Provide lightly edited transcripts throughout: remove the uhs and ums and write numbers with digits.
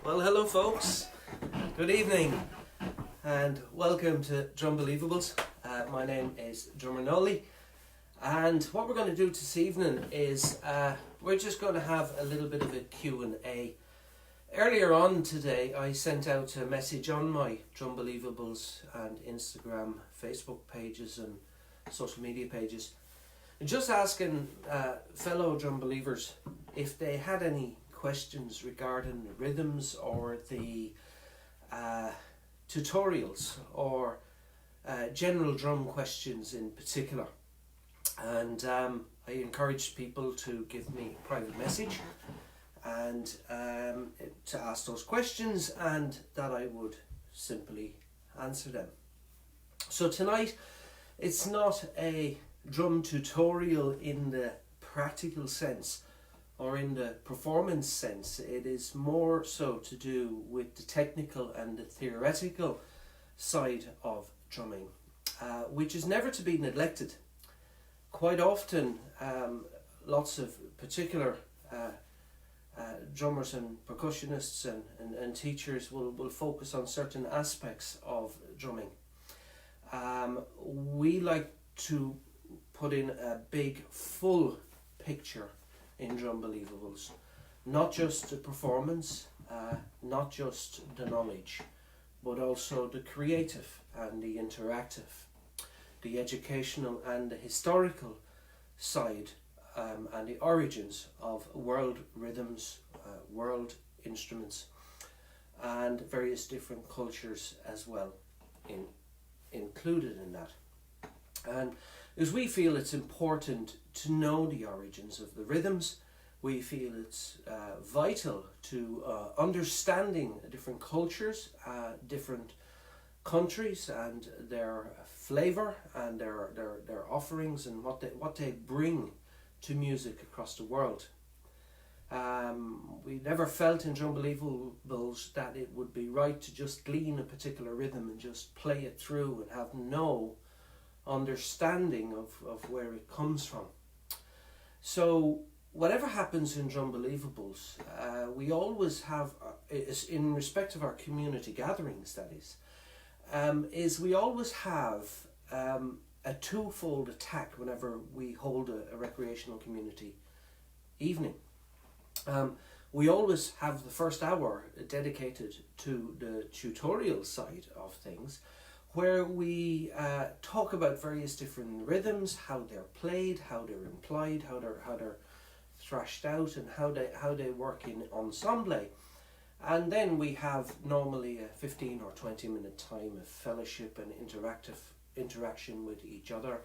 Well, hello folks, good evening and welcome to Drumbelievables. My name is Drummer Nolly, and what we're going to do this evening is we're just going to have a little bit of a Q&A. Earlier on today I sent out a message on my Drumbelievables and Instagram, Facebook pages and social media pages, just asking fellow drum believers if they had any questions regarding the rhythms or the tutorials or general drum questions in particular. And I encouraged people to give me a private message and to ask those questions, and that I would simply answer them. So tonight it's not a drum tutorial in the practical sense or in the performance sense. It is more so to do with the technical and the theoretical side of drumming, which is never to be neglected. Quite often lots of particular drummers and percussionists and teachers will focus on certain aspects of drumming. We like to put in a big full picture in Drumbelievables, not just the performance, not just the knowledge, but also the creative and the interactive, the educational and the historical side, and the origins of world rhythms, world instruments, and various different cultures as well included in that. And as we feel it's important to know the origins of the rhythms, we feel it's vital to understanding different cultures, different countries and their flavour and their offerings and what they bring to music across the world. We never felt in Drumbelievables that it would be right to just glean a particular rhythm and just play it through and have no understanding of where it comes from. So whatever happens in Drumbelievables, we always have, in respect of our community gatherings that is we always have a twofold attack whenever we hold a recreational community evening. We always have the first hour dedicated to the tutorial side of things, where we talk about various different rhythms, how they're played, how they're implied, how they're thrashed out, and how they work in ensemble. And then we have normally a 15 or 20 minute time of fellowship and interaction with each other,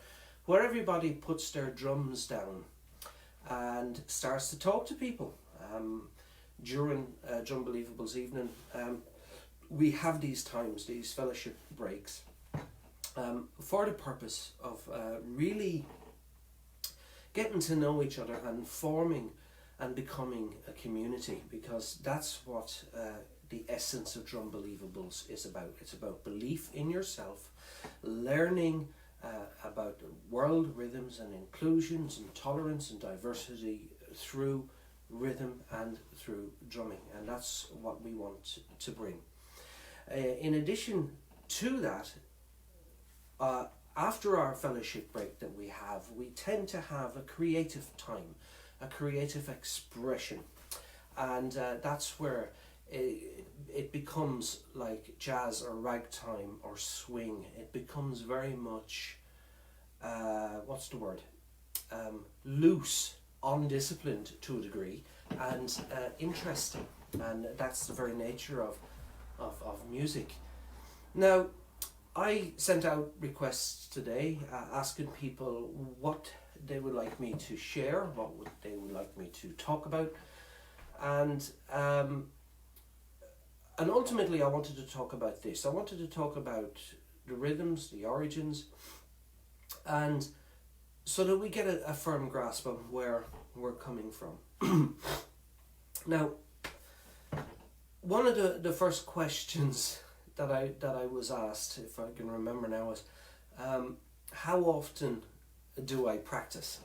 where everybody puts their drums down and starts to talk to people. During Drumbelievables evening, we have these times, these fellowship breaks, for the purpose of really getting to know each other and forming and becoming a community, because that's what the essence of Drumbelievables is about. It's about belief in yourself, learning about world rhythms and inclusions and tolerance and diversity through rhythm and through drumming, and that's what we want to bring. In addition to that, after our fellowship break that we have, we tend to have a creative time, a creative expression, and that's where it becomes like jazz or ragtime or swing. It becomes very much loose, undisciplined to a degree, and interesting, and that's the very nature of music. Now, I sent out requests today asking people what they would like me to share, they would like me to talk about, and ultimately I wanted to talk about this. I wanted to talk about the rhythms, the origins, and so that we get a firm grasp of where we're coming from. Now, one of the first questions that I was asked, if I can remember now, was how often do I practice?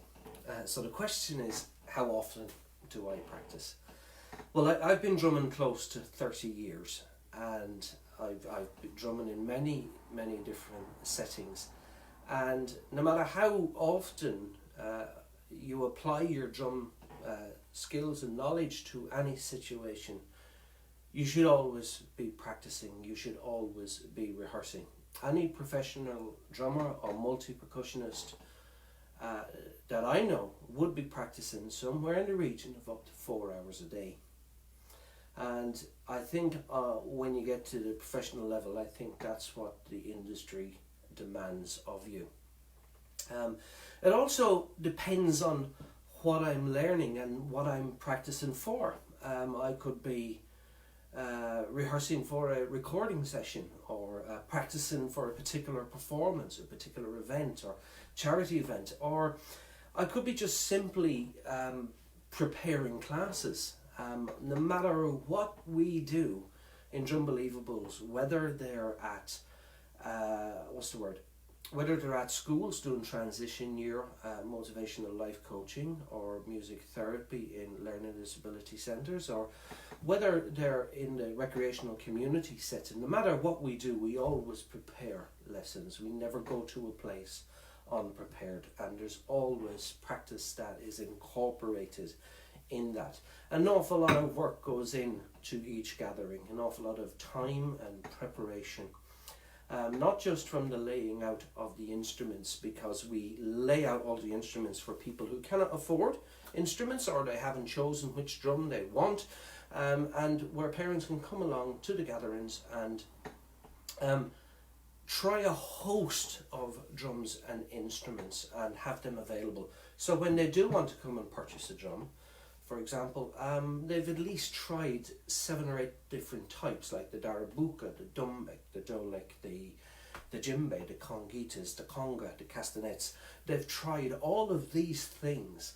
So the question is, how often do I practice? Well, I've been drumming close to 30 years, and I've been drumming in many different settings, and no matter how often you apply your drum skills and knowledge to any situation, you should always be practicing, you should always be rehearsing. Any professional drummer or multi-percussionist that I know would be practicing somewhere in the region of up to 4 hours a day. And I think when you get to the professional level, I think that's what the industry demands of you. It also depends on what I'm learning and what I'm practicing for. I could be rehearsing for a recording session, or practicing for a particular performance, a particular event or charity event, or I could be just simply preparing classes. No matter what we do in Drumbelievables, whether they're at whether they're at schools doing transition year, motivational life coaching, or music therapy in learning disability centres, or whether they're in the recreational community setting, no matter what we do, we always prepare lessons. We never go to a place unprepared, and there's always practice that is incorporated in that. An awful lot of work goes into each gathering, an awful lot of time and preparation. Not just from the laying out of the instruments, because we lay out all the instruments for people who cannot afford instruments, or they haven't chosen which drum they want, and where parents can come along to the gatherings and try a host of drums and instruments and have them available. So when they do want to come and purchase a drum, for example, they've at least tried 7 or 8 different types, like the darabuka, the dumbek, the dolek, the djembe, the conguitas, the conga, the castanets. They've tried all of these things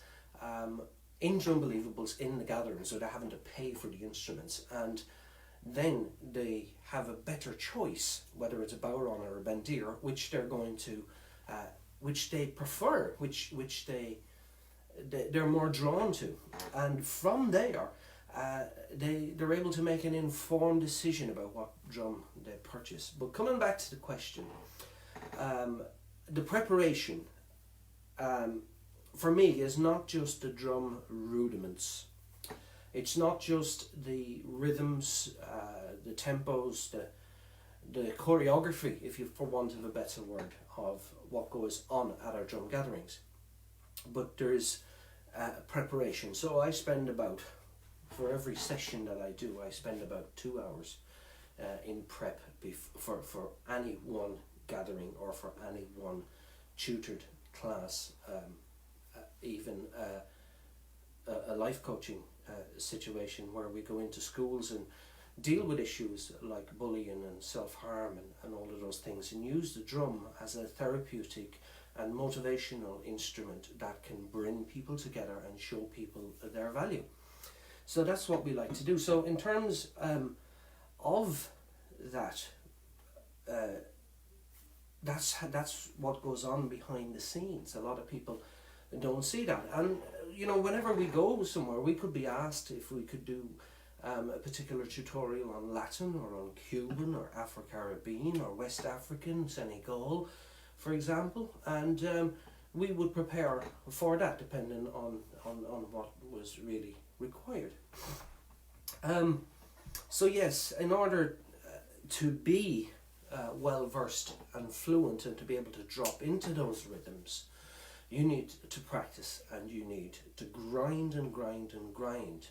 in Drumbelievables in the gatherings, so they're having to pay for the instruments, and then they have a better choice, whether it's a bowron or a bendir, which they're going to, which they prefer, which they're more drawn to, and from there they're able to make an informed decision about what drum they purchase. But coming back to the question, the preparation for me is not just the drum rudiments. It's not just the rhythms, the tempos, the choreography, if you, for want of a better word, of what goes on at our drum gatherings. But there's preparation. So I spend about, for every session that I do, I spend about 2 hours in prep for any one gathering or for any one tutored class, even a life coaching situation where we go into schools and deal with issues like bullying and self-harm and all of those things, and use the drum as a therapeutic and motivational instrument that can bring people together and show people their value. So that's what we like to do. So in terms of that, that's what goes on behind the scenes. A lot of people don't see that, and whenever we go somewhere, we could be asked if we could do a particular tutorial on Latin or on Cuban or Afro-Caribbean or West African, Senegal, for example, and we would prepare for that depending on what was really required. So yes, in order to be well versed and fluent and to be able to drop into those rhythms, you need to practice, and you need to grind and grind and grind,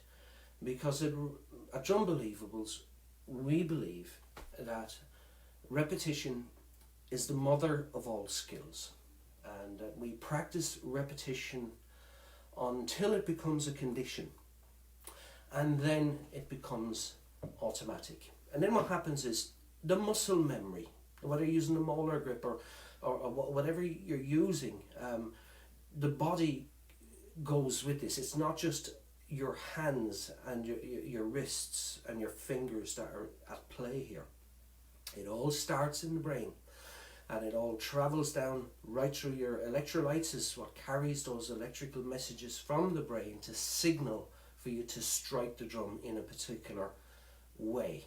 because at Drumbelievables we believe that repetition is the mother of all skills, and we practice repetition until it becomes a condition, and then it becomes automatic. And then what happens is the muscle memory, whether you're using a molar grip or whatever you're using, the body goes with this. It's not just your hands and your wrists and your fingers that are at play here. It all starts in the brain. and it all travels down right through your electrolytes, is what carries those electrical messages from the brain to signal for you to strike the drum in a particular way.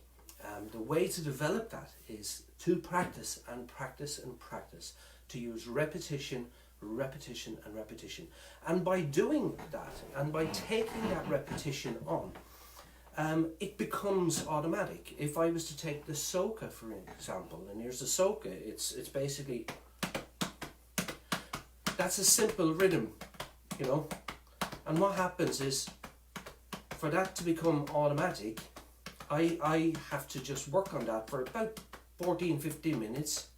The way to develop that is to practice and practice and practice, to use repetition, repetition and repetition. And by doing that, and by taking that repetition on, it becomes automatic. If I was to take the soca for example, and here's the soca, it's basically, that's a simple rhythm, you know. And what happens is, for that to become automatic, I have to just work on that for about 14-15 minutes.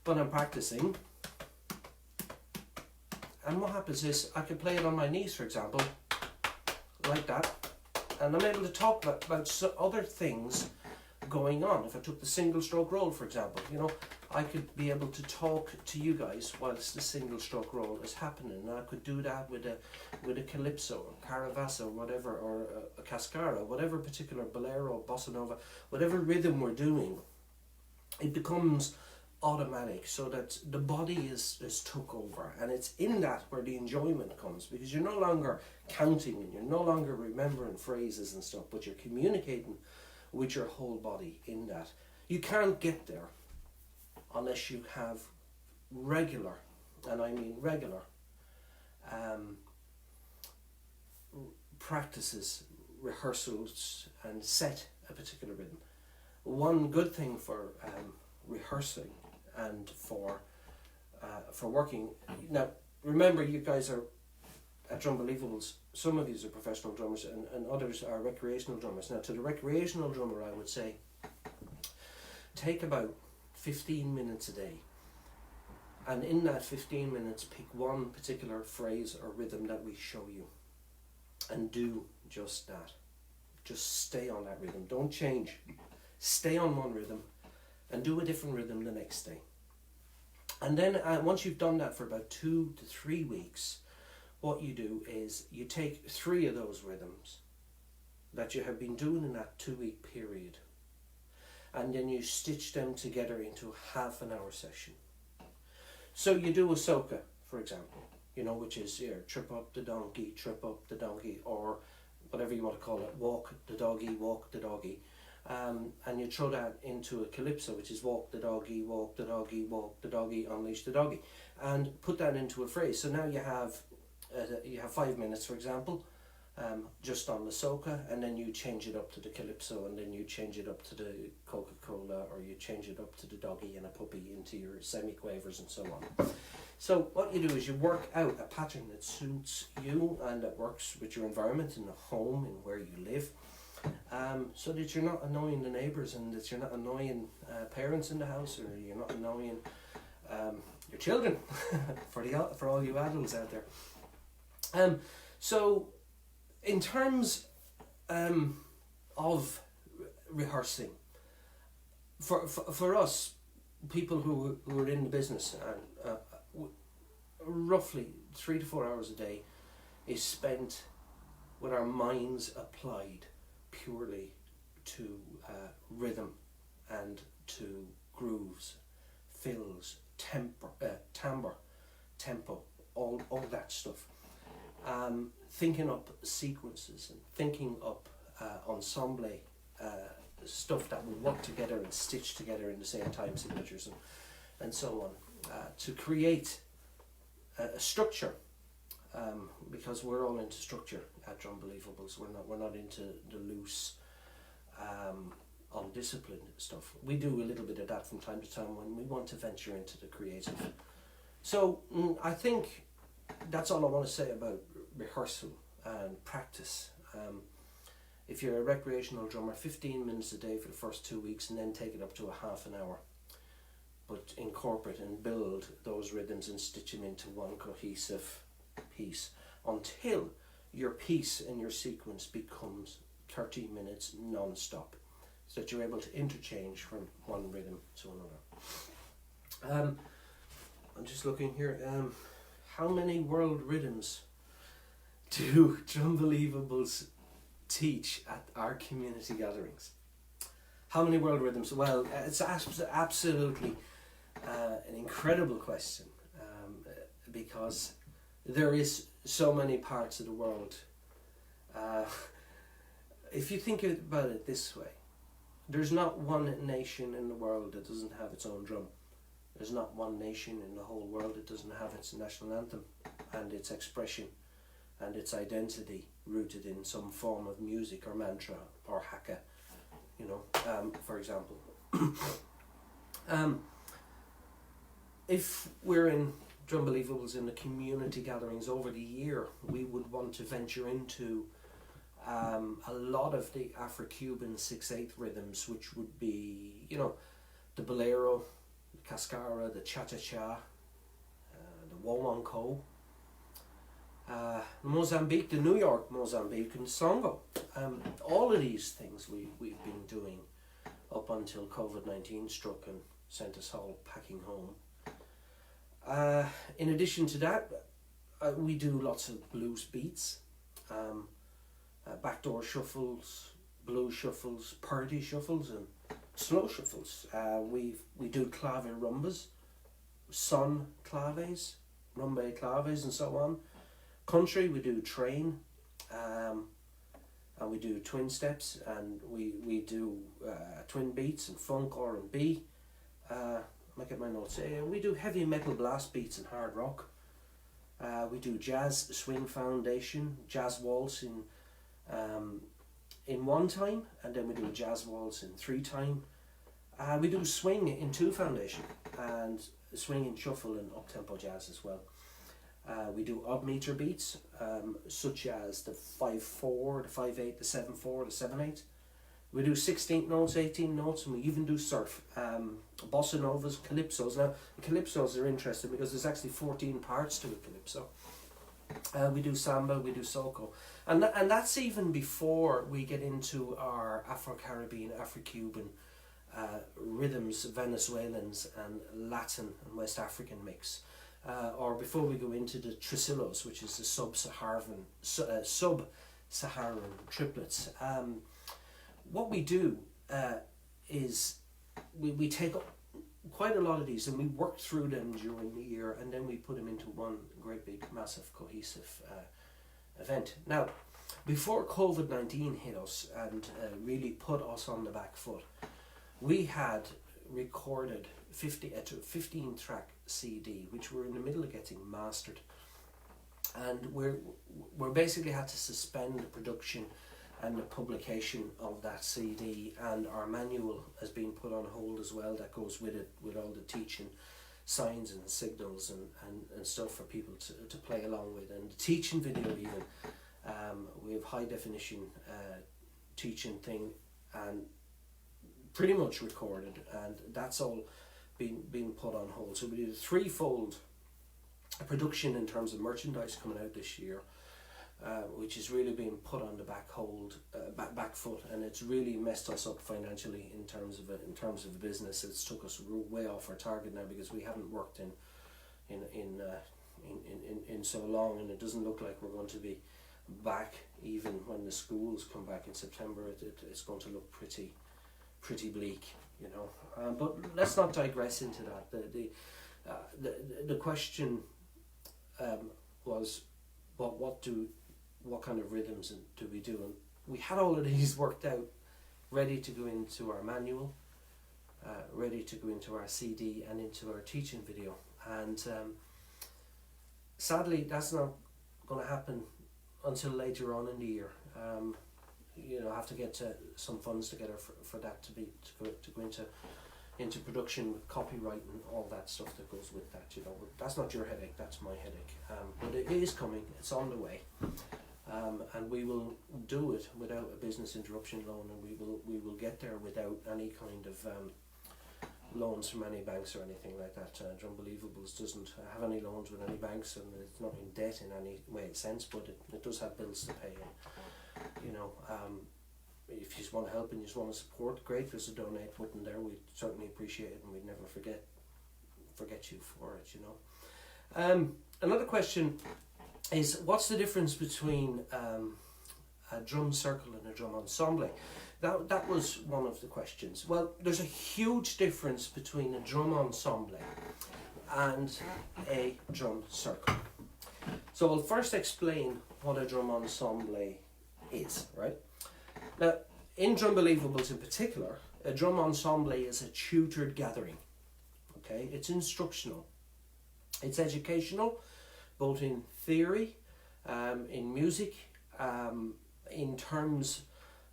But I'm practicing. And what happens is, I can play it on my knees, for example, like that, and I'm able to talk about other things going on. If I took the single stroke roll, for example, you know, I could be able to talk to you guys whilst the single stroke roll is happening, and I could do that with a calypso or caravassa or whatever, or a cascara, whatever particular bolero, bossa nova, whatever rhythm we're doing. It becomes automatic, so that the body is took over, and it's in that where the enjoyment comes, because you're no longer counting and you're no longer remembering phrases and stuff, but you're communicating with your whole body in that. You can't get there unless you have regular, and I mean regular, practices, rehearsals, and set a particular rhythm. One good thing for rehearsing and for working. Now, remember, you guys are at Drumbelievables. Some of you are professional drummers, and others are recreational drummers. Now, to the recreational drummer, I would say, take about 15 minutes a day, and in that 15 minutes, pick one particular phrase or rhythm that we show you, and do just that. Just stay on that rhythm. Don't change. Stay on one rhythm, and do a different rhythm the next day. And then once you've done that for about 2 to 3 weeks, what you do is you take 3 of those rhythms that you have been doing in that 2-week period, and then you stitch them together into a half-an-hour session. So you do a soca, for example, you know, which is here, trip up the donkey, or whatever you want to call it, walk the doggy. And you throw that into a calypso, which is walk the doggy, unleash the doggy, and put that into a phrase. So now you have 5 minutes, for example, just on the soca, and then you change it up to the calypso, and then you change it up to the Coca-Cola, or you change it up to the doggy and a puppy into your semi-quavers and so on. So what you do is you work out a pattern that suits you and that works with your environment in the home and where you live. So that you're not annoying the neighbours, and that you're not annoying parents in the house, or you're not annoying your children for all you adults out there. So in terms of rehearsing, for us, people who are in the business, roughly 3 to 4 hours a day is spent with our minds applied purely to rhythm and to grooves, fills, timbre, tempo, all that stuff. Thinking up sequences and thinking up ensemble stuff that will work together and stitch together in the same time signatures and so on, to create a structure. Because we're all into structure at Drumbelievables. We're not into the loose, undisciplined stuff. We do a little bit of that from time to time when we want to venture into the creative. So I think that's all I want to say about rehearsal and practice. If you're a recreational drummer, 15 minutes a day for the first 2 weeks, and then take it up to a half an hour. But incorporate and build those rhythms and stitch them into one cohesive piece until your piece and your sequence becomes 30 minutes non-stop, so that you're able to interchange from one rhythm to another. I'm just looking here, how many world rhythms do Drumbelievables teach at our community gatherings? How many world rhythms? Well, it's absolutely an incredible question, because there is so many parts of the world. If you think about it this way, there's not one nation in the world that doesn't have its own drum. There's not one nation in the whole world that doesn't have its national anthem and its expression and its identity rooted in some form of music or mantra or haka, for example. If we're in Drumbelievables in the community gatherings over the year, we would want to venture into a lot of the Afro-Cuban 6/8 rhythms, which would be, the bolero, the cascara, the cha-cha-cha, the wowanko, Mozambique, the New York Mozambique, and Songo. All of these things we've been doing up until COVID-19 struck and sent us all packing home. In addition to that, we do lots of blues beats, backdoor shuffles, blues shuffles, party shuffles, and slow shuffles. We do clave rumbas, son claves, rumba claves, and so on. Country, we do train, and we do twin steps, and we do twin beats and funk R&B. Look at my notes. We do heavy metal blast beats and hard rock. We do jazz swing foundation, jazz waltz in one time, and then we do a jazz waltz in 3 time. We do swing in 2 foundation, and swing and shuffle and up-tempo jazz as well. We do odd meter beats, such as the 5/4, the 5/8, the 7/4, the 7/8. We do 16 notes, 18 notes, and we even do surf, bossa novas, calypsos. Now, calypsos are interesting because there's actually 14 parts to a calypso. We do samba, we do soca, and that's even before we get into our Afro-Caribbean, Afro-Cuban rhythms, Venezuelans and Latin and West African mix, or before we go into the Tresillos, which is the sub-Saharan triplets. What we do is we take up quite a lot of these and we work through them during the year, and then we put them into one great big massive cohesive event. Now, before COVID-19 hit us and really put us on the back foot, we had recorded 15 track CD, which we're in the middle of getting mastered, and we're basically had to suspend the production and the publication of that CD, and our manual has been put on hold as well. That goes with it, with all the teaching signs and signals and stuff for people to play along with, and the teaching video even. We have high definition teaching thing and pretty much recorded, and that's all been put on hold. So we did a 3-fold production in terms of merchandise coming out this year, which is really being put on the back foot, and it's really messed us up financially in terms of a business. It's took us way off our target now because we haven't worked in so long, and it doesn't look like we're going to be back even when the schools come back in September. It's going to look pretty bleak, but let's not digress into that. The question was what kind of rhythms do we do, and we had all of these worked out, ready to go into our manual, ready to go into our CD and into our teaching video, and sadly that's not going to happen until later on in the year. Have to get some funds together for that to go into production with copyright and all that stuff that goes with that. That's not your headache, that's my headache. But it is coming, it's on the way, and we will do it without a business interruption loan, and we will get there without any kind of loans from any banks or anything like that. Drumbelievables doesn't have any loans with any banks, and it's not in debt in any way and sense, but it does have bills to pay. If you just want to help and you just want to support, great, there's a donate button there. We'd certainly appreciate it, and we'd never forget you for it. Another question is, what's the difference between a drum circle and a drum ensemble? That was one of the questions. Well, there's a huge difference between a drum ensemble and a drum circle. So I'll first explain what a drum ensemble is, right? Now, in Drumbelievables in particular, a drum ensemble is a tutored gathering. Okay, it's instructional, it's educational, both in theory, in music, in terms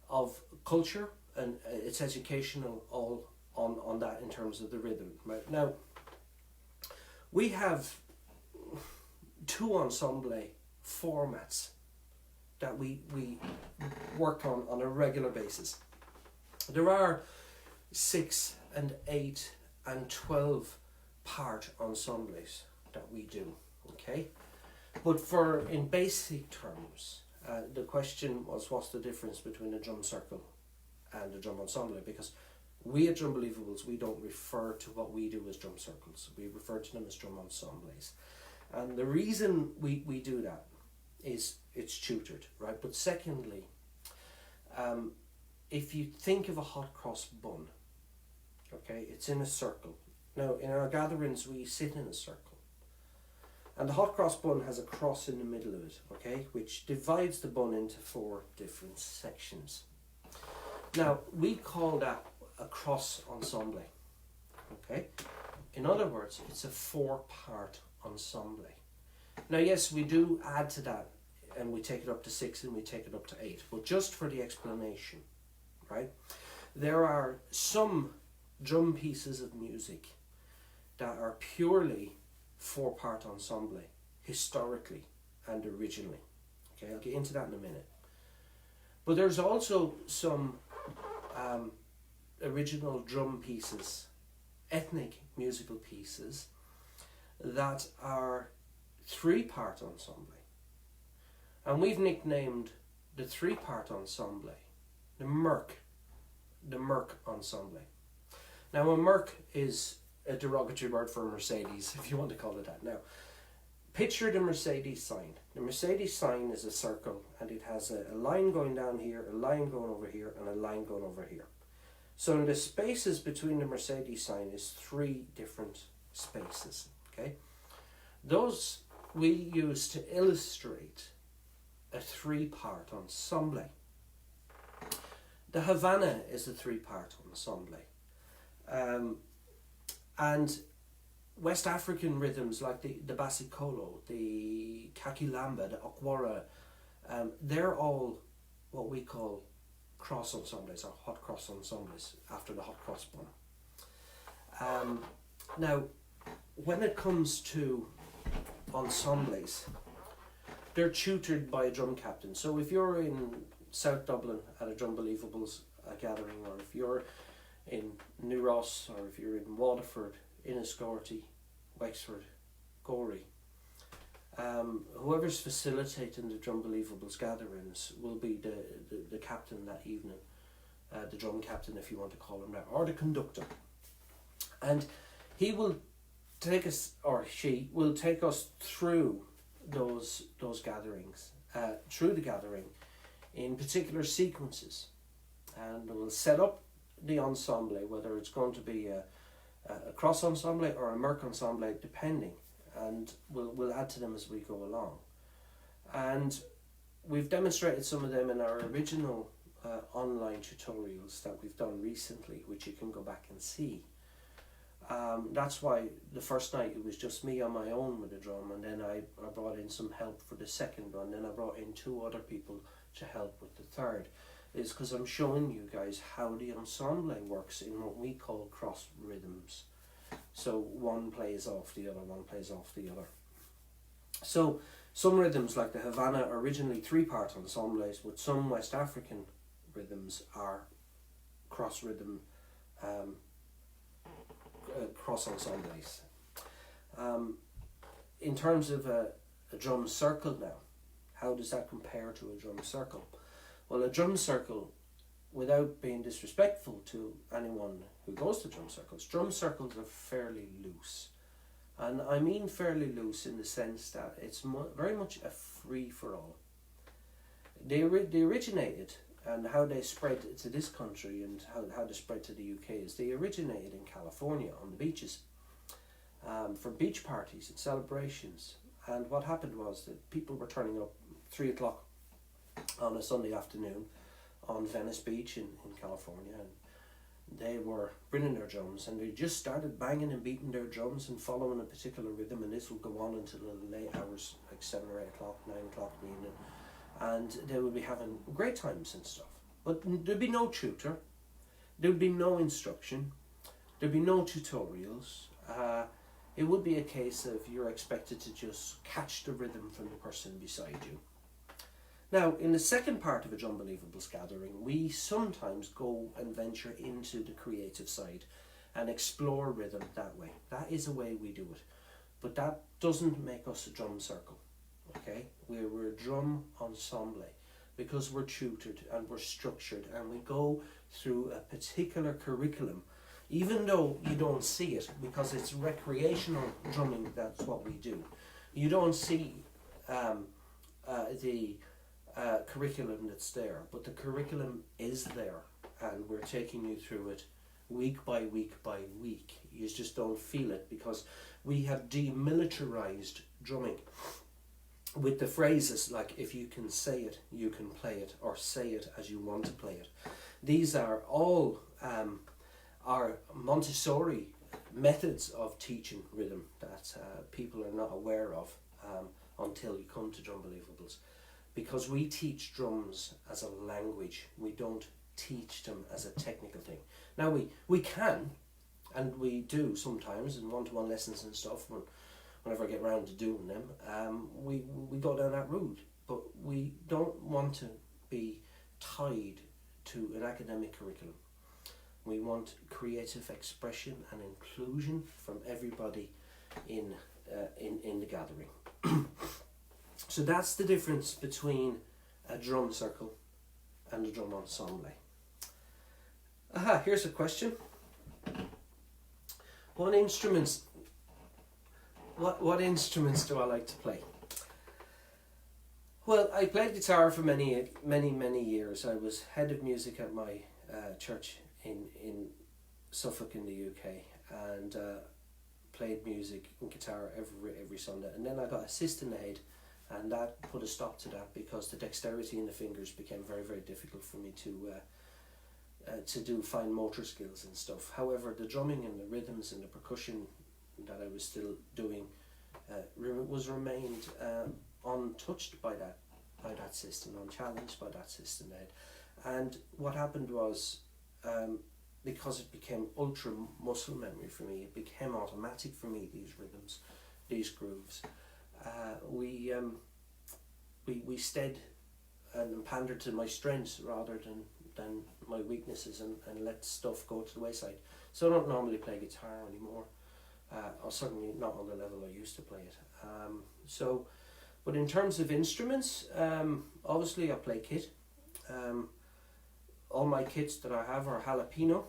of culture, and it's educational all on that in terms of the rhythm. Right now, we have two ensemble formats that we work on a regular basis. There are 6 and 8 and 12 part ensembles that we do, okay? But in basic terms, the question was, what's the difference between a drum circle and a drum ensemble? Because we at Drumbelievables, we don't refer to what we do as drum circles. We refer to them as drum ensembles. And the reason we do that is it's tutored, right? But secondly, if you think of a hot cross bun, okay, it's in a circle. Now, in our gatherings, we sit in a circle. And the hot cross bun has a cross in the middle of it, okay, which divides the bun into 4 different sections. Now, we call that a cross ensemble, okay? In other words, it's a 4-part ensemble. Now, yes, we do add to that, and we take it up to 6 and we take it up to 8, but just for the explanation, right? There are some drum pieces of music that are purely 4-part ensemble, historically and originally. Okay, I'll get into that in a minute. But there's also some original drum pieces, ethnic musical pieces, that are 3-part ensemble. And we've nicknamed the 3-part ensemble the Merc ensemble. Now, a Merc is a derogatory word for a Mercedes, if you want to call it that. Now, picture the Mercedes sign. The Mercedes sign is a circle, and it has a line going down here, a line going over here, and a line going over here. So in the spaces between the Mercedes sign is 3 different spaces, okay? Those we use to illustrate a 3-part ensemble. The Havana is a 3-part ensemble. And West African rhythms like the basicolo, the kakilamba, the okwara, they're all what we call cross ensembles or hot cross ensembles after the hot cross bun. Now, when it comes to ensembles, they're tutored by a drum captain. So if you're in South Dublin at a Drumbelievables gathering, or if you're in New Ross, or if you're in Waterford, Enniscorthy, Wexford, Gorey, whoever's facilitating the Drumbelievables gatherings will be the captain that evening, the drum captain, if you want to call him that, or the conductor. And he will take us, or she will take us through those gatherings, through the gathering in particular sequences, and we'll set up the ensemble, whether it's going to be a cross ensemble or a Merc ensemble, depending, and we'll add to them as we go along. And we've demonstrated some of them in our original online tutorials that we've done recently, which you can go back and see. That's why the first night it was just me on my own with the drum, and then I brought in some help for the second one, then I brought in 2 other people to help with the third, is because I'm showing you guys how the ensemble works in what we call cross rhythms. So one plays off the other, one plays off the other. So some rhythms like the Havana are originally 3-part ensembles, but some West African rhythms are cross rhythm cross ensembles. In terms of a drum circle now, how does that compare to a drum circle? Well, a drum circle, without being disrespectful to anyone who goes to drum circles are fairly loose. And I mean fairly loose in the sense that it's very much a free-for-all. They originated, and how they spread to this country and how they spread to the UK is they originated in California on the beaches, for beach parties and celebrations. And what happened was that people were turning up 3 o'clock on a Sunday afternoon on Venice Beach in California, and they were bringing their drums, and they just started banging and beating their drums and following a particular rhythm, and this would go on until the late hours, like 7 or 8 o'clock, 9 o'clock in the evening, and they would be having great times and stuff. But there'd be no tutor, there'd be no instruction, there'd be no tutorials. It would be a case of you're expected to just catch the rhythm from the person beside you. Now, in the second part of a Drumbelievables gathering, we sometimes go and venture into the creative side and explore rhythm that way. That is a way we do it. But that doesn't make us a drum circle, okay? We're a drum ensemble because we're tutored and we're structured and we go through a particular curriculum, even though you don't see it because it's recreational drumming. That's what we do. You don't see the curriculum that's there, but the curriculum is there, and we're taking you through it week by week by week. You just don't feel it because we have demilitarized drumming with the phrases like, if you can say it, you can play it, or say it as you want to play it. These are all our Montessori methods of teaching rhythm that people are not aware of until you come to Drumbelievables, because we teach drums as a language. We don't teach them as a technical thing. Now we can, and we do sometimes in one-to-one lessons and stuff, whenever I get around to doing them, we go down that route, but we don't want to be tied to an academic curriculum. We want creative expression and inclusion from everybody in the gathering. So that's the difference between a drum circle and a drum ensemble. Here's a question. What instruments do I like to play? Well, I played guitar for many years. I was head of music at my church in Suffolk in the UK, and played music and guitar every Sunday. And then I got assistant aid, and that put a stop to that because the dexterity in the fingers became very, very difficult for me to do fine motor skills and stuff. However, the drumming and the rhythms and the percussion that I was still doing was remained untouched by that system, unchallenged by that system aid. And what happened was, because it became ultra muscle memory for me, it became automatic for me, these rhythms, these grooves. We stayed and pandered to my strengths rather than my weaknesses, and let stuff go to the wayside. So I don't normally play guitar anymore, or certainly not on the level I used to play it. But in terms of instruments, obviously I play kit. All my kits that I have are jalapeno,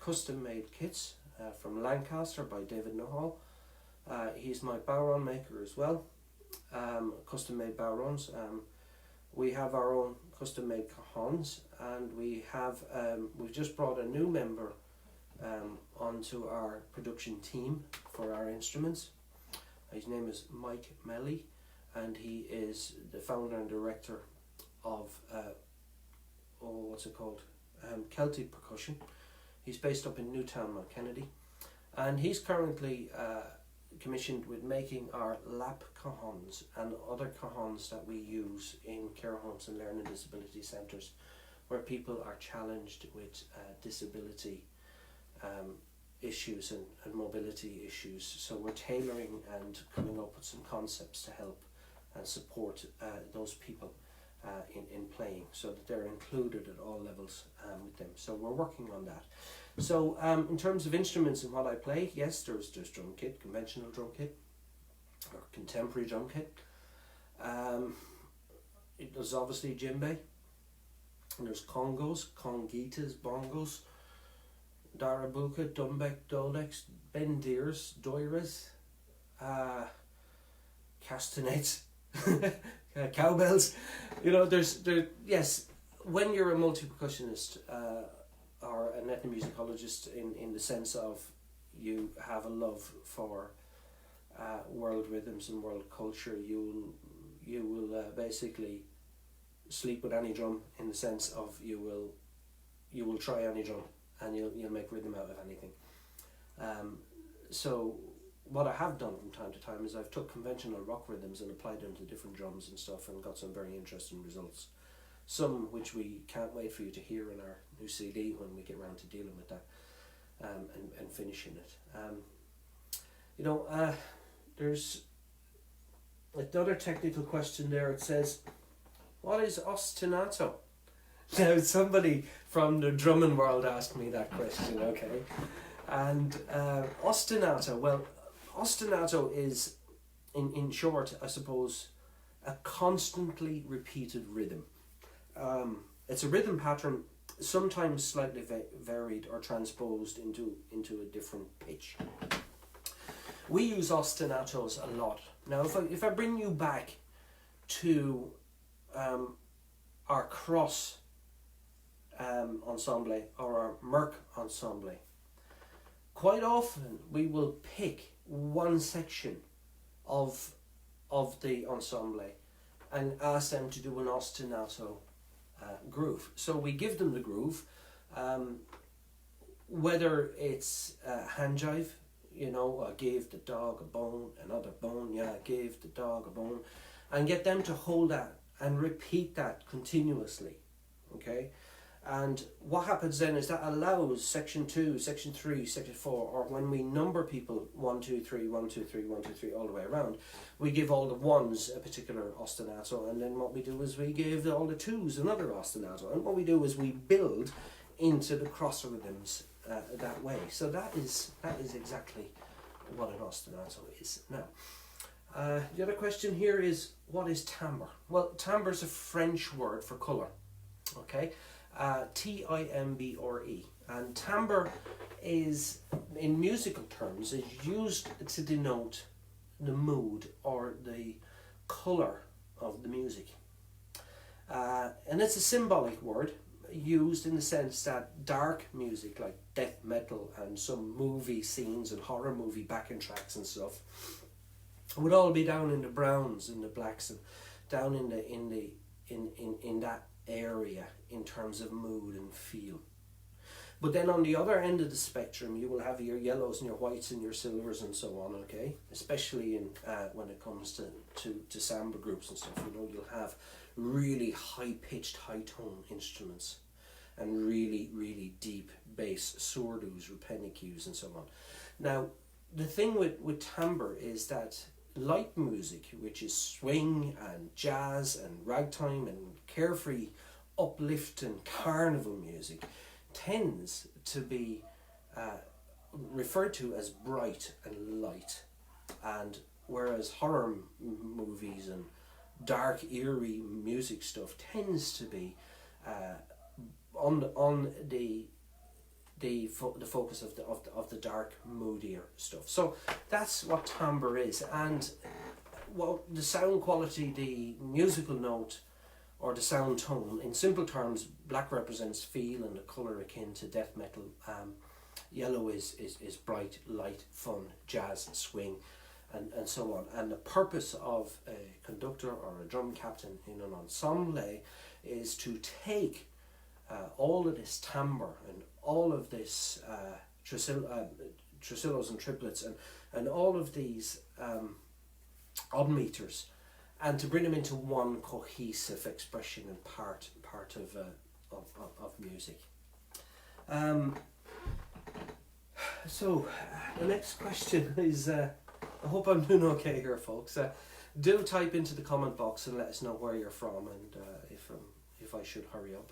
custom made kits from Lancaster by David Nuhall. He's my bowron maker as well, custom made bowrons. We have our own custom made cajons, and we've just brought a new member onto our production team for our instruments. His name is Mike Melly, and he is the founder and director of Celtic Percussion. He's based up in Newtown, Mount Kennedy, and he's currently commissioned with making our lap cajons and other cajons that we use in care homes and learning disability centres, where people are challenged with disability issues and mobility issues. So we're tailoring and coming up with some concepts to help and support those people in playing, so that they're included at all levels with them. So we're working on that. So in terms of instruments and what I play, yes, there's drum kit, conventional drum kit, or contemporary drum kit. There's obviously djembe, and there's congos, congitas, bongos, darabuka, dumbek, doldeks, bendirs, doiras, castanets, cowbells. You know, yes, when you're a multi-percussionist or an ethnomusicologist in the sense of you have a love for world rhythms and world culture, you will basically sleep with any drum, in the sense of you will try any drum and you'll make rhythm out of anything. So what I have done from time to time is I've took conventional rock rhythms and applied them to different drums and stuff, and got some very interesting results. Some which we can't wait for you to hear in our new CD when we get around to dealing with that and finishing it. There's another technical question there. It says, what is ostinato? Now, somebody from the drumming world asked me that question, okay? And ostinato, well, ostinato is, in short, I suppose, a constantly repeated rhythm. It's a rhythm pattern, sometimes slightly varied or transposed into a different pitch. We use ostinatos a lot. Now, if I bring you back to our cross ensemble or our Merc ensemble, quite often we will pick one section of the ensemble and ask them to do an ostinato groove. So we give them the groove, whether it's hand jive, you know, I gave the dog a bone, another bone, yeah, I gave the dog a bone, and get them to hold that and repeat that continuously, okay? And what happens then is that allows section 2, section 3, section 4, or when we number people 1, 2, 3, 1, 2, 3, 1, 2, 3, all the way around, we give all the ones a particular ostinato, and then what we do is we give all the twos another ostinato, and what we do is we build into the cross rhythms that way. So that is exactly what an ostinato is. Now, the other question here is, what is timbre? Well, timbre is a French word for colour, okay? Timbre, and timbre is, in musical terms, is used to denote the mood or the colour of the music, and it's a symbolic word used in the sense that dark music like death metal and some movie scenes and horror movie backing tracks and stuff would all be down in the browns and the blacks and down in that area in terms of mood and feel. But then on the other end of the spectrum, you will have your yellows and your whites and your silvers and so on, okay? Especially in when it comes to samba groups and stuff, you know, you'll have really high-pitched, high-tone instruments and really, really deep bass surdos, repenicues and so on. Now, the thing with timbre is that light music, which is swing and jazz and ragtime and carefree, uplifting carnival music, tends to be referred to as bright and light, and whereas horror movies and dark, eerie music stuff tends to be on the focus of the dark, moodier stuff. So that's what timbre is, and well, the sound quality, the musical note, or the sound tone. In simple terms, black represents feel and a colour akin to death metal. Yellow is bright, light, fun, jazz, swing, and so on. And the purpose of a conductor or a drum captain in an ensemble is to take all of this timbre and all of this tresillos and triplets and all of these odd meters, and to bring them into one cohesive expression and part of music. So the next question is, I hope I'm doing okay here, folks. Do type into the comment box and let us know where you're from, and if I should hurry up.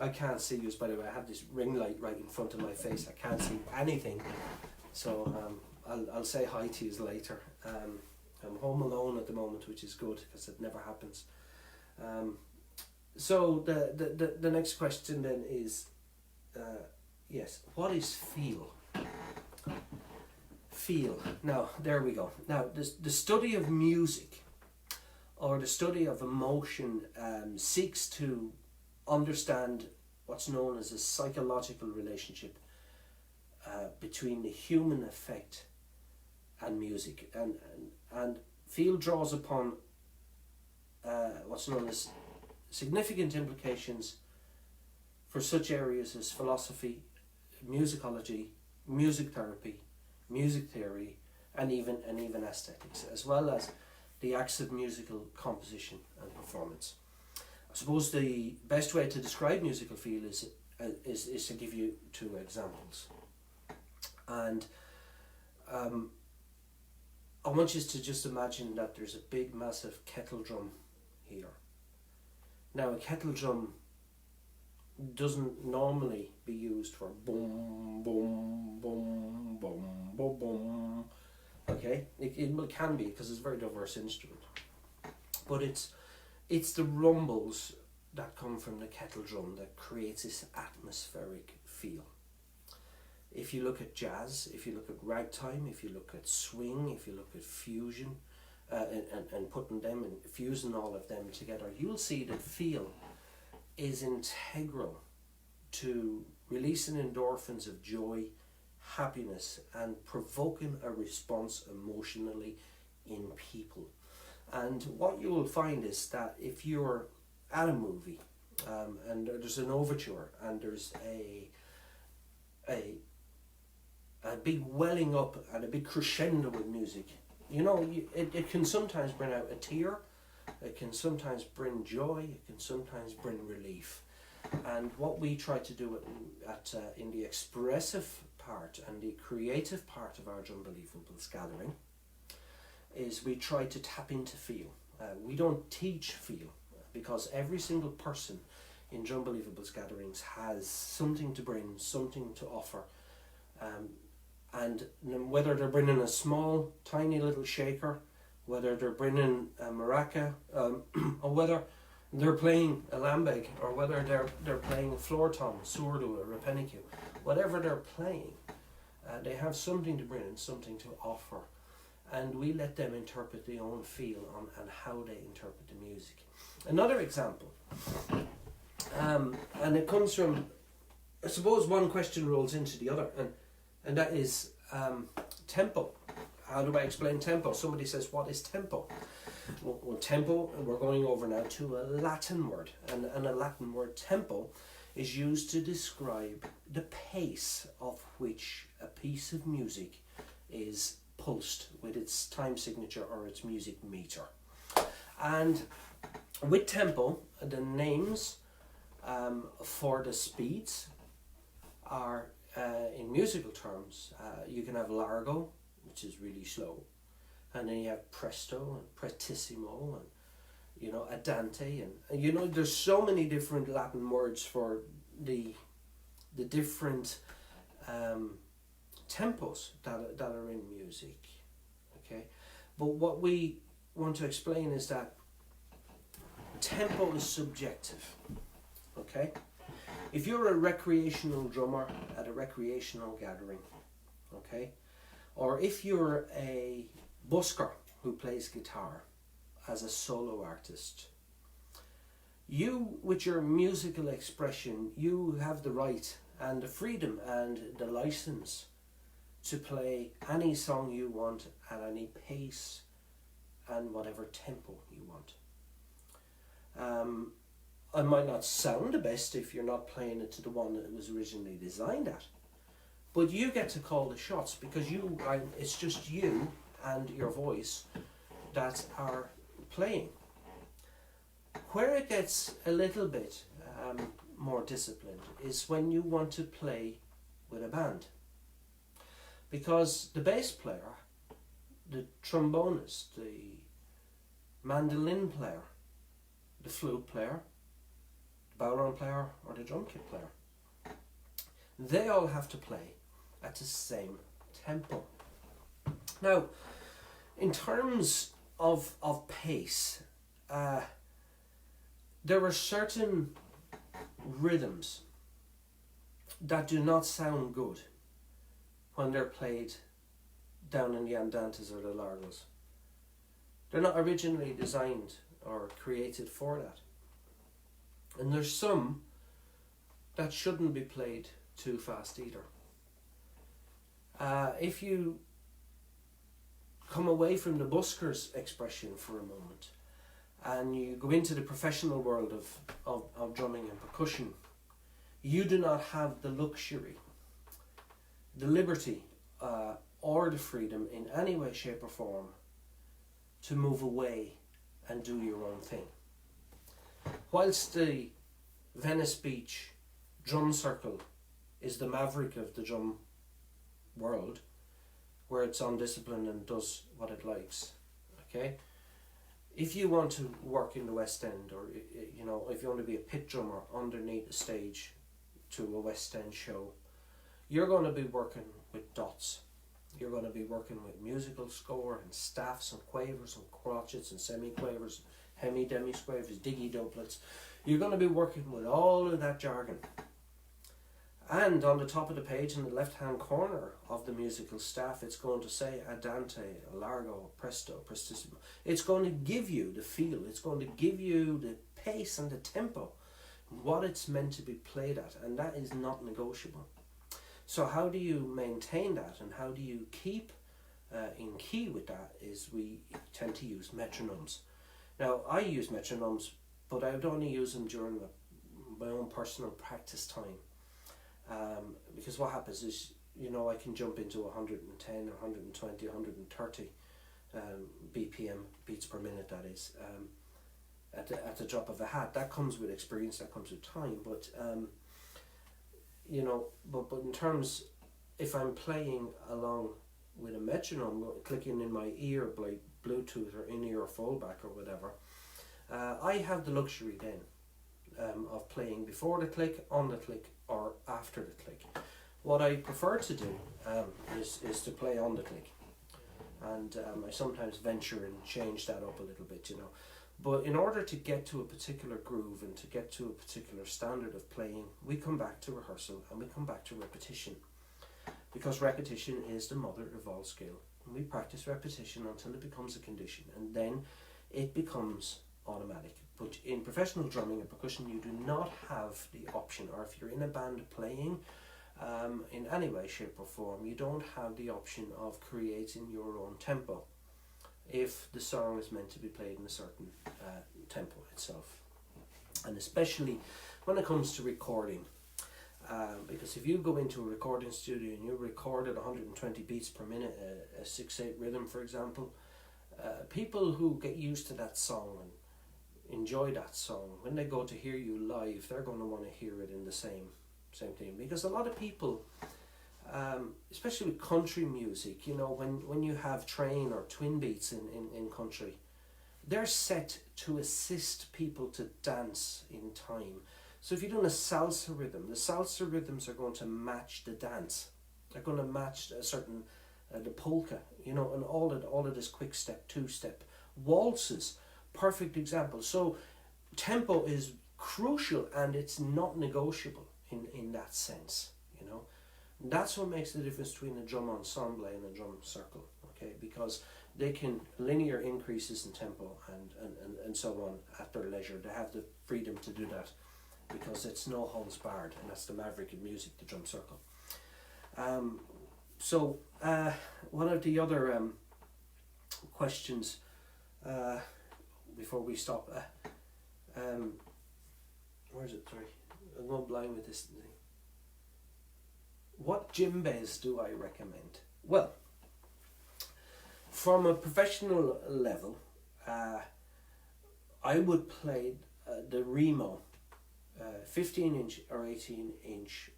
I can't see you, by the way. I have this ring light right in front of my face. I can't see anything, so I'll say hi to you later. I'm home alone at the moment, which is good because it never happens. So the next question then is, yes, what is feel? Feel. Now, there we go. Now, the study of music or the study of emotion seeks to understand what's known as a psychological relationship between the human affect and music, and field draws upon what's known as significant implications for such areas as philosophy, musicology, music therapy, music theory, and even aesthetics, as well as the acts of musical composition and performance. I suppose the best way to describe musical feel is to give you two examples. And I want you to just imagine that there's a big massive kettle drum here. Now a kettle drum doesn't normally be used for boom, boom, boom, boom, boom, boom. Okay, it can be because it's a very diverse instrument, but it's the rumbles that come from the kettle drum that creates this atmospheric feel. If you look at jazz, if you look at ragtime, if you look at swing, if you look at fusion, and putting them and fusing all of them together, you'll see that feel is integral to releasing endorphins of joy, happiness, and provoking a response emotionally in people. And what you will find is that if you're at a movie and there's an overture and there's a big welling up and a big crescendo with music, it can sometimes bring out a tear, it can sometimes bring joy, it can sometimes bring relief. And what we try to do in the expressive part and the creative part of our Drumbelievables gathering is we try to tap into feel. We don't teach feel, because every single person in Drumbelievables gatherings has something to bring, something to offer. And whether they're bringing a small, tiny little shaker, whether they're bringing a maraca, or whether they're playing a lambeg, or whether they're playing a floor tom, surdo, or repenicu, whatever they're playing, they have something to bring and something to offer. And we let them interpret their own feel and how they interpret the music. Another example, and it comes from, I suppose one question rolls into the other, and that is tempo. How do I explain tempo? Somebody says, what is tempo? Well, tempo, we're going over now to a Latin word, and a Latin word, tempo, is used to describe the pace of which a piece of music is pulsed with its time signature or its music meter. And with tempo, the names for the speeds are, in musical terms, you can have largo, which is really slow, and then you have presto and prestissimo and andante, and there's so many different Latin words for the different tempos that are in music. Okay, but what we want to explain is that tempo is subjective. Okay, if you're a recreational drummer at a recreational gathering, okay, or if you're a busker who plays guitar as a solo artist, you, with your musical expression, you have the right and the freedom and the license to play any song you want at any pace and whatever tempo you want. I might not sound the best if you're not playing it to the one that it was originally designed at, but you get to call the shots, because it's just you and your voice that are playing. Where it gets a little bit more disciplined is when you want to play with a band, because the bass player, the trombonist, the mandolin player, the flute player, the bowline player, or the drum kit player, they all have to play at the same tempo. Now, in terms of pace, there are certain rhythms that do not sound good when they're played down in the andantes or the largos. They're not originally designed or created for that. And there's some that shouldn't be played too fast either. If you come away from the buskers expression for a moment and you go into the professional world of drumming and percussion, you do not have the luxury, the liberty, or the freedom in any way, shape or form to move away and do your own thing. Whilst the Venice Beach drum circle is the maverick of the drum world, where it's undisciplined and does what it likes, okay? If you want to work in the West End, or you know, if you want to be a pit drummer underneath the stage to a West End show, you're going to be working with dots. You're going to be working with musical score and staffs and quavers and crotchets and semi-quavers, hemi-demi quavers, diggy doublets. You're going to be working with all of that jargon. And on the top of the page in the left-hand corner of the musical staff, it's going to say Andante, Largo, Presto, Prestissimo. It's going to give you the feel. It's going to give you the pace and the tempo, what it's meant to be played at, and that is not negotiable. So how do you maintain that, and how do you keep in key with that, is we tend to use metronomes. Now, I use metronomes, but I would only use them during my own personal practice time. Because what happens is, you know, I can jump into 110 or 120, 130 BPM, beats per minute, that is, at the drop of a hat. That comes with experience, that comes with time, but you know, but in terms, if I'm playing along with a metronome, clicking in my ear by Bluetooth or in-ear or fallback or whatever, I have the luxury then of playing before the click, on the click, or after the click. What I prefer to do is to play on the click, and I sometimes venture and change that up a little bit, you know. But in order to get to a particular groove and to get to a particular standard of playing, we come back to rehearsal and we come back to repetition, because repetition is the mother of all skill. And we practice repetition until it becomes a condition, and then it becomes automatic. But in professional drumming and percussion, you do not have the option, or if you're in a band playing in any way, shape or form, you don't have the option of creating your own tempo if the song is meant to be played in a certain tempo itself. And especially when it comes to recording, because if you go into a recording studio and you record at 120 beats per minute, a 6/8 rhythm for example, people who get used to that song and enjoy that song, when they go to hear you live, they're going to want to hear it in the same thing. Because a lot of people, especially with country music, you know, when you have train or twin beats in country, they're set to assist people to dance in time. So if you're doing a salsa rhythm, the salsa rhythms are going to match the dance. They're going to match a certain the polka, you know, and all of this quick step, two step, waltzes, perfect example. So tempo is crucial, and it's not negotiable in that sense, you know. And that's what makes the difference between a drum ensemble and a drum circle, okay, because they can linear increases in tempo and so on at their leisure. They have the freedom to do that because it's no holds barred, and that's the maverick of music, the drum circle. So one of the other questions before we stop, where is it? Sorry, I'm going blind with this thing. What djembes do I recommend? Well, from a professional level, I would play the Remo 15-inch or 18-inch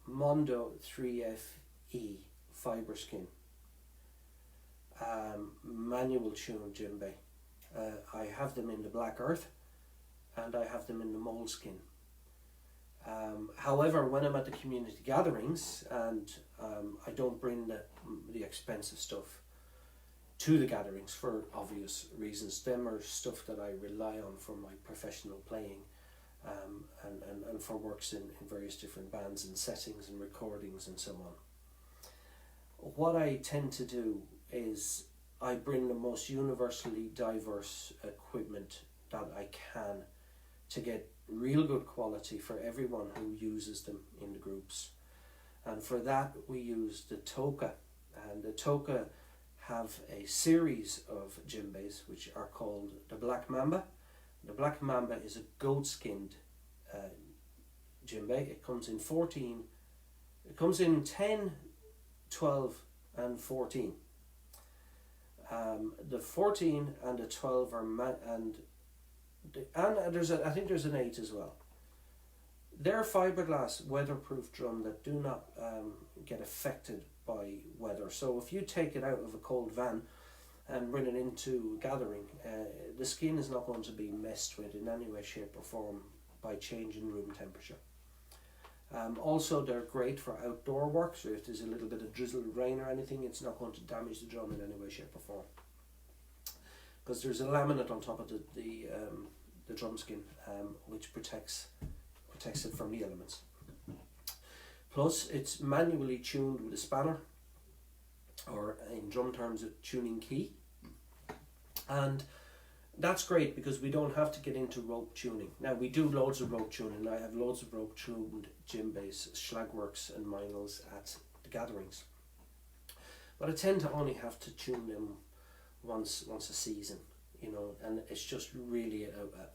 Mondo 3FE fibre skin manual tune djembe. I have them in the black earth and I have them in the moleskin. However, when I'm at the community gatherings and I don't bring the expensive stuff to the gatherings for obvious reasons, them are stuff that I rely on for my professional playing and for works in various different bands and settings and recordings and so on. What I tend to do is I bring the most universally diverse equipment that I can to get real good quality for everyone who uses them in the groups. And for that we use the Toka, and the Toka have a series of djembes which are called the Black Mamba. The Black Mamba is a goat skinned djembe. It comes in 14, it comes in 10, 12 and 14. The 14 and the 12 are and there's I think there's an 8 as well. They're fiberglass weatherproof drum that do not get affected by weather. So if you take it out of a cold van and bring it into a gathering, the skin is not going to be messed with in any way, shape or form by changing room temperature. Also, they're great for outdoor work, so if there's a little bit of drizzle, rain or anything, it's not going to damage the drum in any way, shape or form. Because there's a laminate on top of the drum skin, which protects it from the elements. Plus, it's manually tuned with a spanner, or in drum terms, a tuning key. And that's great because we don't have to get into rope tuning. Now, we do loads of rope tuning. I have loads of rope tuned djembes, Schlagworks and Meinls at the gatherings. But I tend to only have to tune them once a season, you know, and it's just really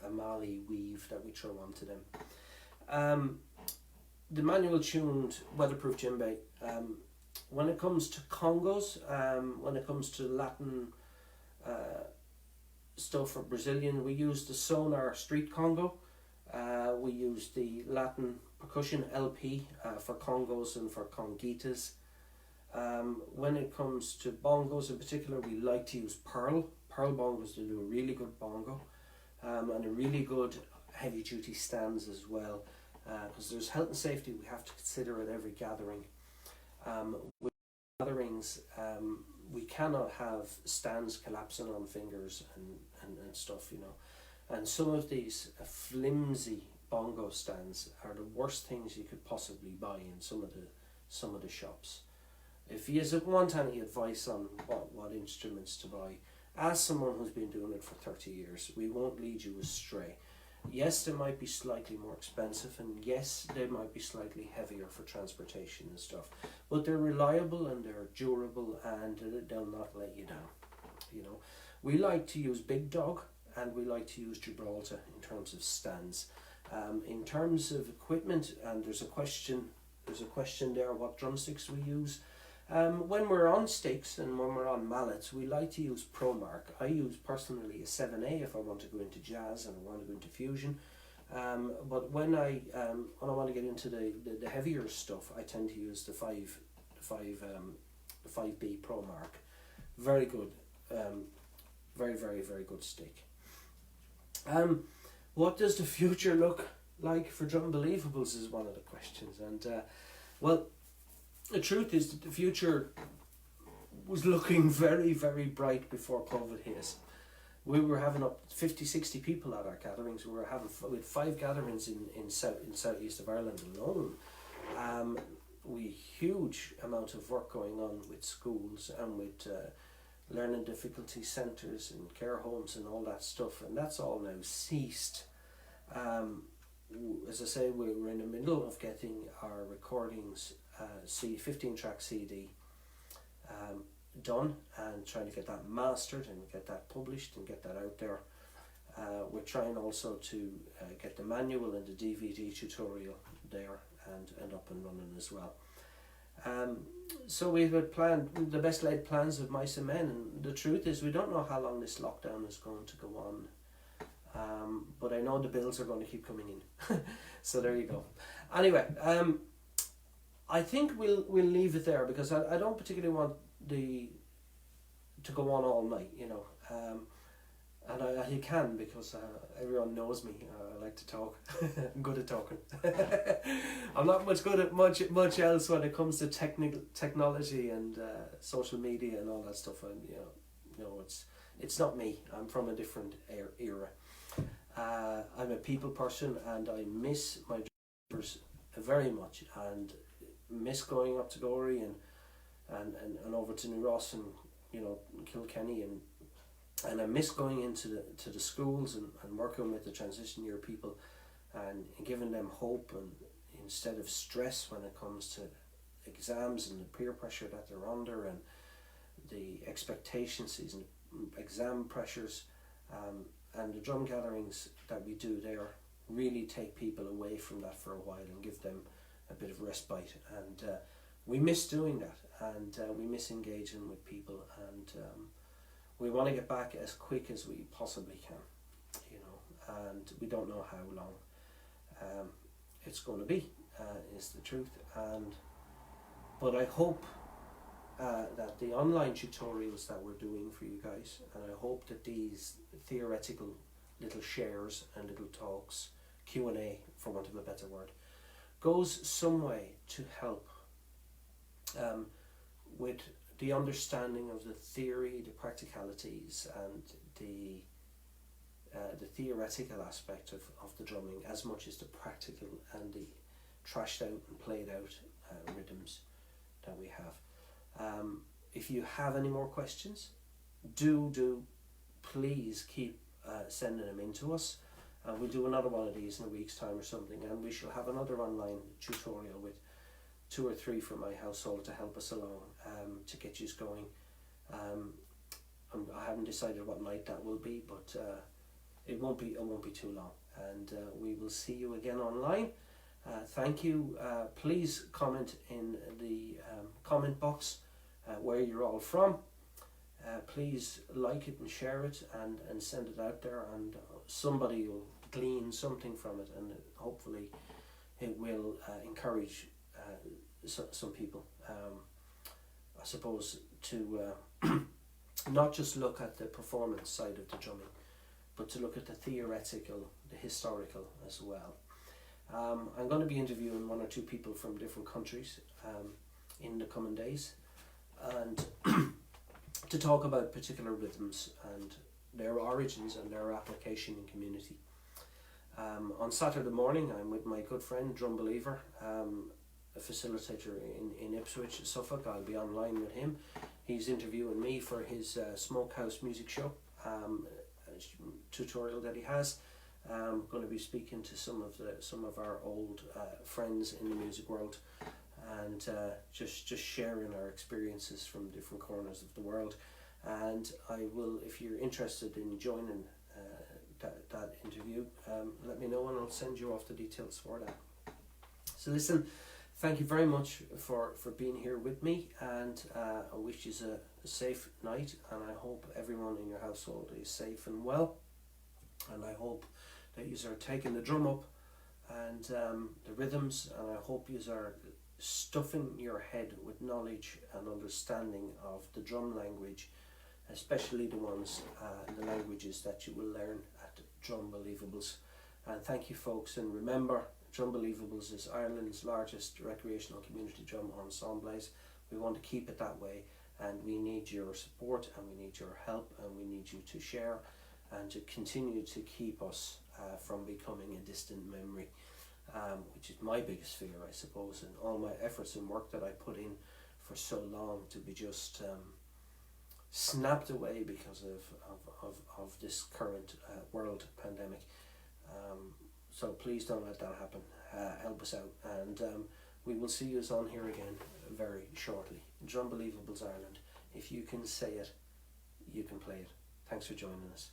a Mali weave that we throw onto them. The manual tuned weatherproof djembe, when it comes to congos, when it comes to Latin stuff for Brazilian, we use the Sonar Street Congo. We use the Latin Percussion LP for congos and for conguitas. When it comes to bongos in particular, we like to use Pearl bongos to do a really good bongo, and a really good heavy duty stands as well, because there's health and safety we have to consider at every gathering. With gatherings, we cannot have stands collapsing on fingers and stuff, you know. And some of these flimsy bongo stands are the worst things you could possibly buy in some of the shops. If you want any advice on what instruments to buy, ask someone who's been doing it for 30 years. We won't lead you astray. Yes, they might be slightly more expensive, and yes, they might be slightly heavier for transportation and stuff, but they're reliable and they're durable and they'll not let you down. You know, we like to use Big Dog and we like to use Gibraltar in terms of stands. In terms of equipment, and there's a question there what drumsticks we use. When we're on sticks and when we're on mallets, we like to use ProMark. I use personally a 7A if I want to go into jazz and I want to go into fusion. But when I want to get into the heavier stuff, I tend to use the 5B ProMark. Very good, very, very, very good stick. What does the future look like for Drumbelievables is one of the questions, and well, the truth is that the future was looking very, very bright before COVID hit us. We were having up 50, 60 people at our gatherings. We had 5 gatherings in southeast of Ireland alone. Huge amount of work going on with schools and with learning difficulty centres and care homes and all that stuff, and that's all now ceased. As I say, we're in the middle of getting our recordings 15 track CD done and trying to get that mastered and get that published and get that out there. We're trying also to get the manual and the DVD tutorial there and up and running as well. So we've had planned the best laid plans of mice and men, and the truth is we don't know how long this lockdown is going to go on, but I know the bills are going to keep coming in. So there you go. Anyway, I think we'll leave it there because I don't particularly want to go on all night, you know, and I can because everyone knows me. I like to talk. I'm good at talking. I'm not much good at much else when it comes to technology and social media and all that stuff. And you know, it's not me. I'm from a different era. I'm a people person, and I miss my drummers very much, and miss going up to Gorey and over to New Ross and Kilkenny, and I miss going into the schools and working with the transition year people and giving them hope, and instead of stress when it comes to exams and the peer pressure that they're under and the expectations and exam pressures, and the drum gatherings that we do there really take people away from that for a while and give them a bit of respite, and we miss doing that, and we miss engaging with people, and we want to get back as quick as we possibly can, and we don't know how long it's going to be, is the truth. But I hope that the online tutorials that we're doing for you guys, and I hope that these theoretical little shares and little talks, Q&A for want of a better word, goes some way to help with the understanding of the theory, the practicalities, and the theoretical aspect of the drumming as much as the practical and the trashed out and played out rhythms that we have. If you have any more questions, do please keep sending them in to us. We'll do another one of these in a week's time or something, and we shall have another online tutorial with 2 or 3 from my household to help us along, to get you going. I haven't decided what night that will be, but it won't be too long, and we will see you again online. Thank you. Please comment in the comment box where you're all from. Please like it and share it and send it out there, and somebody will glean something from it, and hopefully it will encourage some people, I suppose, to not just look at the performance side of the drumming, but to look at the theoretical, the historical as well. I'm going to be interviewing 1 or 2 people from different countries in the coming days, and to talk about particular rhythms and their origins and their application in community. On Saturday morning, I'm with my good friend Drumbeliever, a facilitator in Ipswich, Suffolk. I'll be online with him. He's interviewing me for his Smokehouse music show tutorial that he has. I'm going to be speaking to some of our old friends in the music world, and just sharing our experiences from different corners of the world. And I will, if you're interested in joining that interview, let me know and I'll send you off the details for that. So listen, thank you very much for being here with me, and I wish you a safe night, and I hope everyone in your household is safe and well, and I hope that you are taking the drum up and the rhythms, and I hope you are stuffing your head with knowledge and understanding of the drum language, especially the languages that you will learn at Drumbelievables. And thank you, folks, and remember, Drumbelievables is Ireland's largest recreational community drum ensemble. We want to keep it that way, and we need your support, and we need your help, and we need you to share and to continue to keep us from becoming a distant memory, which is my biggest fear, I suppose, and all my efforts and work that I put in for so long to be just snapped away because of this current world pandemic. So please don't let that happen. Help us out, and we will see you on here again very shortly. Drumbelievables Ireland. If you can say it, you can play it. Thanks for joining us.